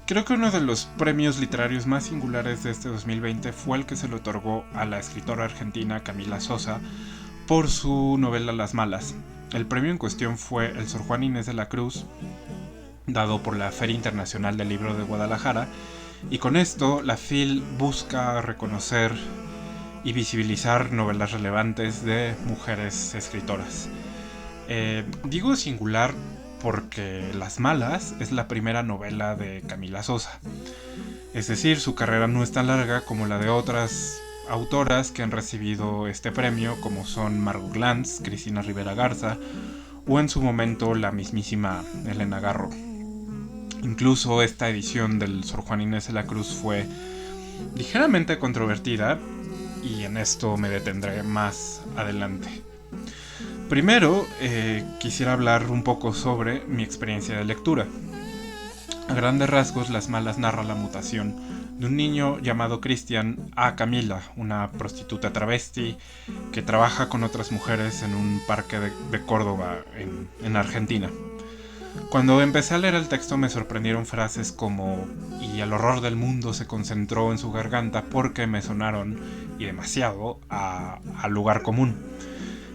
Creo que uno de los premios literarios más singulares de este 2020 fue el que se le otorgó a la escritora argentina Camila Sosa por su novela Las Malas. El premio en cuestión fue el Sor Juan Inés de la Cruz, dado por la Feria Internacional del Libro de Guadalajara, y con esto la FIL busca reconocer y visibilizar novelas relevantes de mujeres escritoras. Digo singular porque Las Malas es la primera novela de Camila Sosa. Es decir, su carrera no es tan larga como la de otras autoras que han recibido este premio, como son Margot Glantz, Cristina Rivera Garza o en su momento la mismísima Elena Garro. Incluso esta edición del Sor Juan Inés de la Cruz fue ligeramente controvertida y en esto me detendré más adelante. Primero, quisiera hablar un poco sobre mi experiencia de lectura. A grandes rasgos, Las Malas narra la mutación de un niño llamado Cristian a Camila, una prostituta travesti que trabaja con otras mujeres en un parque de Córdoba, en Argentina. Cuando empecé a leer el texto me sorprendieron frases como "y el horror del mundo se concentró en su garganta" porque me sonaron, y demasiado, a lugar común.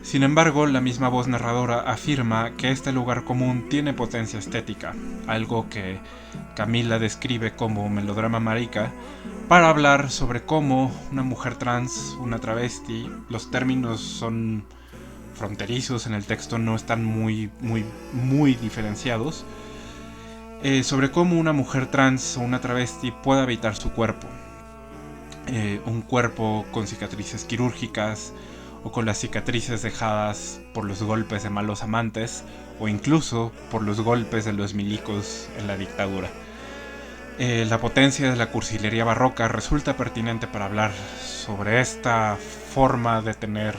Sin embargo, la misma voz narradora afirma que este lugar común tiene potencia estética, algo que Camila describe como melodrama marica, para hablar sobre cómo una mujer trans, una travesti, los términos son fronterizos en el texto, no están muy diferenciados, sobre cómo una mujer trans o una travesti puede habitar su cuerpo. Un cuerpo con cicatrices quirúrgicas o con las cicatrices dejadas por los golpes de malos amantes o incluso por los golpes de los milicos en la dictadura. La potencia de la cursilería barroca resulta pertinente para hablar sobre esta forma de tener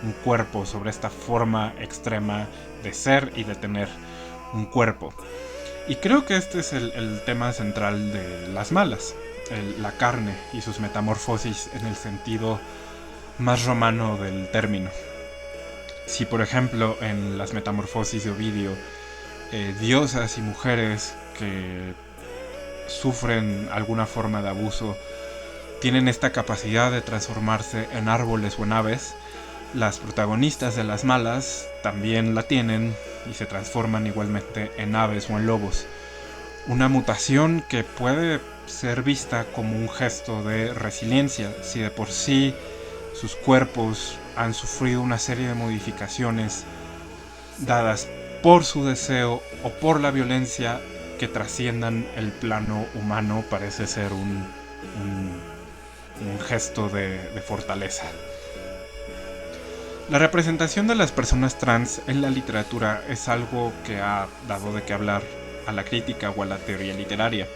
un cuerpo, sobre esta forma extrema de ser y de tener un cuerpo. Y creo que este es el tema central de Las Malas, la carne y sus metamorfosis en el sentido más romano del término. Si por ejemplo en las metamorfosis de Ovidio, diosas y mujeres que sufren alguna forma de abuso tienen esta capacidad de transformarse en árboles o en aves, las protagonistas de Las Malas también la tienen y se transforman igualmente en aves o en lobos. Una mutación que puede ser vista como un gesto de resiliencia, si de por sí sus cuerpos han sufrido una serie de modificaciones dadas por su deseo o por la violencia que trasciendan el plano humano. Parece ser un gesto de fortaleza. La representación de las personas trans en la literatura es algo que ha dado de qué hablar a la crítica o a la teoría literaria.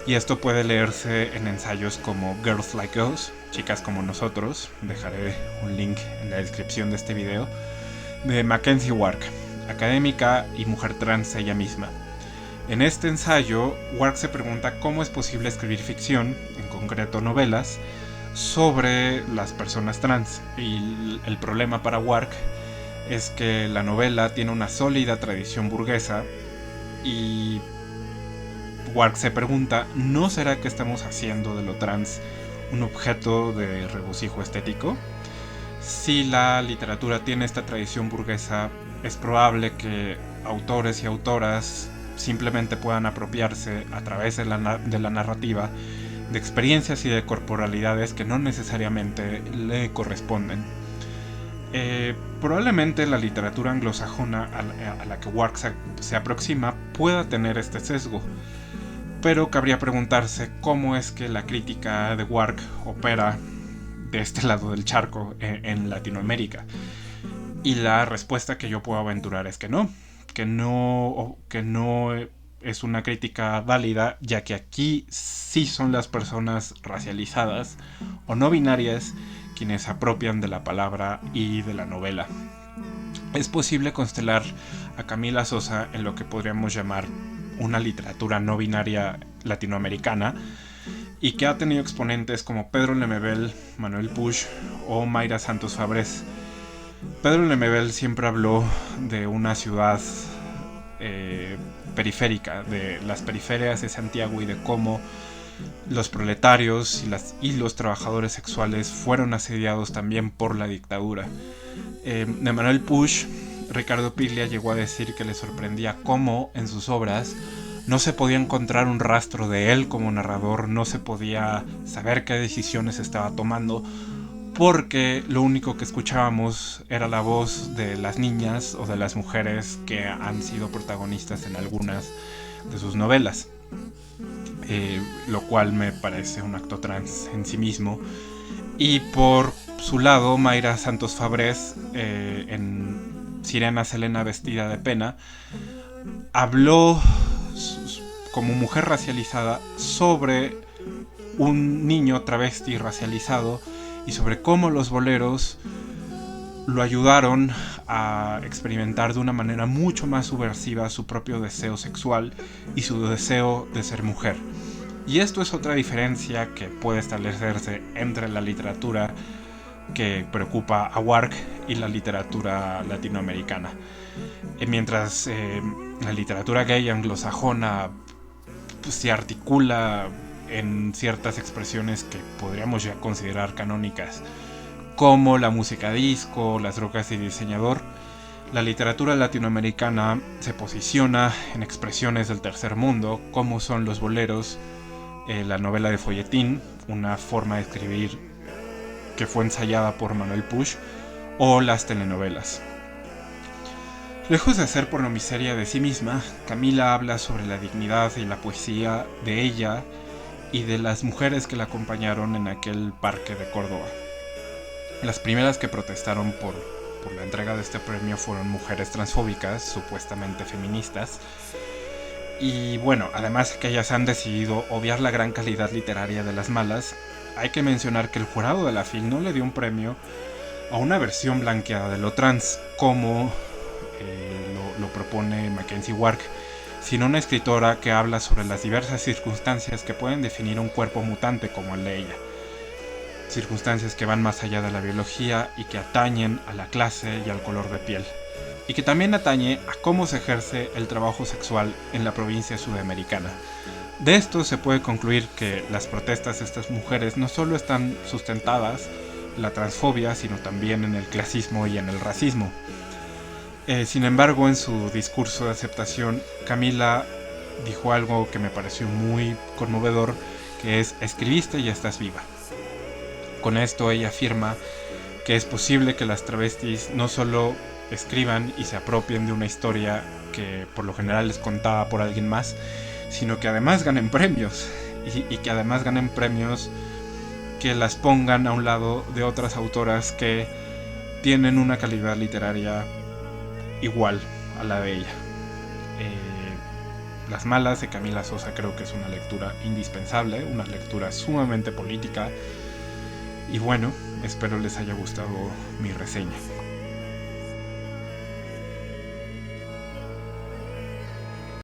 Y esto puede leerse en ensayos como Girls Like Us, Chicas como Nosotros, dejaré un link en la descripción de este video, de Mackenzie Wark, académica y mujer trans ella misma. En este ensayo, Wark se pregunta cómo es posible escribir ficción, en concreto novelas, sobre las personas trans. Y el problema para Wark es que la novela tiene una sólida tradición burguesa y Wark se pregunta, ¿no será que estamos haciendo de lo trans un objeto de regocijo estético? Si la literatura tiene esta tradición burguesa, es probable que autores y autoras simplemente puedan apropiarse a través de la narrativa de experiencias y de corporalidades que no necesariamente le corresponden. Probablemente la literatura anglosajona a la que Wark se aproxima pueda tener este sesgo, pero cabría preguntarse cómo es que la crítica de Wark opera de este lado del charco en Latinoamérica. Y la respuesta que yo puedo aventurar es que no es una crítica válida, ya que aquí sí son las personas racializadas o no binarias quienes se apropian de la palabra y de la novela. Es posible constelar a Camila Sosa en lo que podríamos llamar una literatura no binaria latinoamericana y que ha tenido exponentes como Pedro Lemebel, Manuel Puig o Mayra Santos Fabres. Pedro Lemebel siempre habló de una ciudad periférica, de las periferias de Santiago y de cómo los proletarios y los trabajadores sexuales fueron asediados también por la dictadura. De Manuel Puig, Ricardo Piglia llegó a decir que le sorprendía cómo en sus obras no se podía encontrar un rastro de él como narrador, no se podía saber qué decisiones estaba tomando, porque lo único que escuchábamos era la voz de las niñas o de las mujeres que han sido protagonistas en algunas de sus novelas, lo cual me parece un acto trans en sí mismo. Y por su lado, Mayra Santos Fabrés, en Sirena Selena vestida de pena, habló como mujer racializada sobre un niño travesti racializado y sobre cómo los boleros lo ayudaron a experimentar de una manera mucho más subversiva su propio deseo sexual y su deseo de ser mujer. Y esto es otra diferencia que puede establecerse entre la literatura que preocupa a Wark y la literatura latinoamericana. Mientras la literatura gay anglosajona se articula en ciertas expresiones que podríamos ya considerar canónicas, como la música disco, las drogas y diseñador, la literatura latinoamericana se posiciona en expresiones del tercer mundo, como son los boleros, la novela de folletín, una forma de escribir que fue ensayada por Manuel Puig, o las telenovelas. Lejos de hacer pornomiseria de sí misma, Camila habla sobre la dignidad y la poesía de ella y de las mujeres que la acompañaron en aquel parque de Córdoba. Las primeras que protestaron por la entrega de este premio fueron mujeres transfóbicas, supuestamente feministas. Y bueno, además que ellas han decidido obviar la gran calidad literaria de Las Malas, hay que mencionar que el jurado de la FIL no le dio un premio a una versión blanqueada de lo trans, como lo propone Mackenzie Wark, sino una escritora que habla sobre las diversas circunstancias que pueden definir un cuerpo mutante como el de ella. Circunstancias que van más allá de la biología y que atañen a la clase y al color de piel. Y que también atañe a cómo se ejerce el trabajo sexual en la provincia sudamericana. De esto se puede concluir que las protestas de estas mujeres no solo están sustentadas en la transfobia, sino también en el clasismo y en el racismo. Sin embargo, en su discurso de aceptación, Camila dijo algo que me pareció muy conmovedor, que es: escribiste y estás viva. Con esto ella afirma que es posible que las travestis no solo escriban y se apropien de una historia que por lo general es contada por alguien más, sino que además ganen premios, y que además ganen premios que las pongan a un lado de otras autoras que tienen una calidad literaria igual a la de ella. Las Malas de Camila Sosa creo que es una lectura indispensable, una lectura sumamente política, y bueno, espero les haya gustado mi reseña.